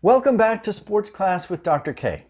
Welcome back to Sports Class with Dr. K.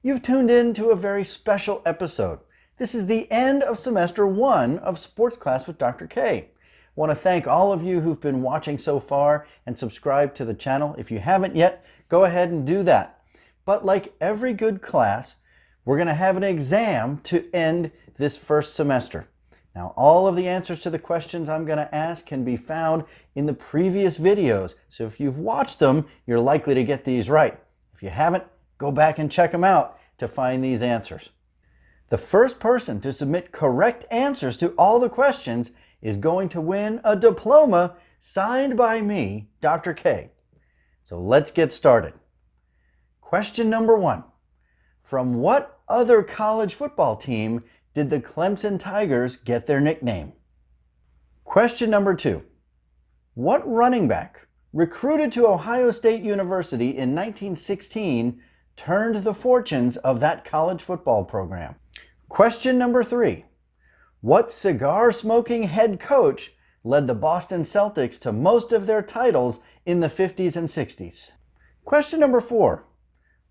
You've tuned in to a very special episode. This is the end of semester 1 of Sports Class with Dr. K. I want to thank all of you who've been watching so far and subscribe to the channel. If you haven't yet, go ahead and do that. But like every good class, we're going to have an exam to end this first semester. Now, all of the answers to the questions I'm going to ask can be found in the previous videos. So if you've watched them, you're likely to get these right. If you haven't, go back and check them out to find these answers. The first person to submit correct answers to all the questions is going to win a diploma signed by me, Dr. K. So let's get started. Question number 1. From what other college football team did the Clemson Tigers get their nickname? Question number 2. What running back recruited to Ohio State University in 1916 turned the fortunes of that college football program? Question number 3. What cigar-smoking head coach led the Boston Celtics to most of their titles in the 50s and 60s? Question number 4.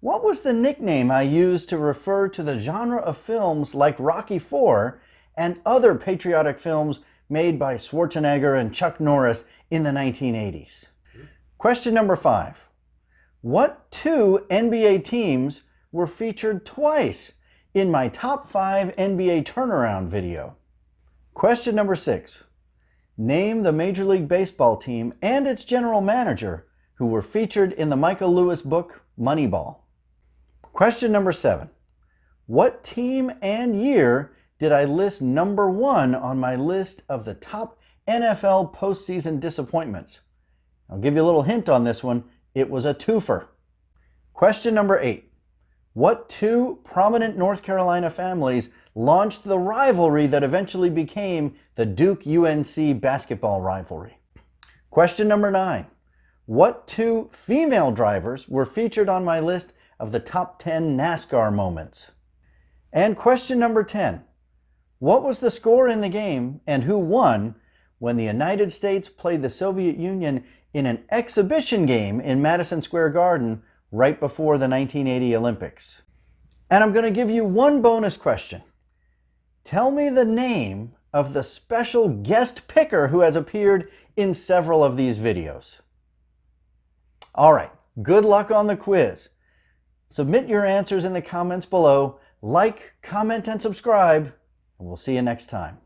What was the nickname I used to refer to the genre of films like Rocky IV and other patriotic films made by Schwarzenegger and Chuck Norris in the 1980s? Question number 5. What 2 NBA teams were featured twice in my top 5 NBA turnaround video? Question number 6. Name the Major League Baseball team and its general manager who were featured in the Michael Lewis book Moneyball. Question number 7. What team and year did I list number 1 on my list of the top NFL postseason disappointments? I'll give you a little hint on this one. It was a twofer. Question number 8. What 2 prominent North Carolina families launched the rivalry that eventually became the Duke-UNC basketball rivalry? Question number 9. What 2 female drivers were featured on my list of the top 10 NASCAR moments? And question number 10. What was the score in the game and who won when the United States played the Soviet Union in an exhibition game in Madison Square Garden right before the 1980 Olympics? And I'm going to give you one bonus question. Tell me the name of the special guest picker who has appeared in several of these videos. All right, good luck on the quiz. Submit your answers in the comments below. Like, comment, and subscribe, and we'll see you next time.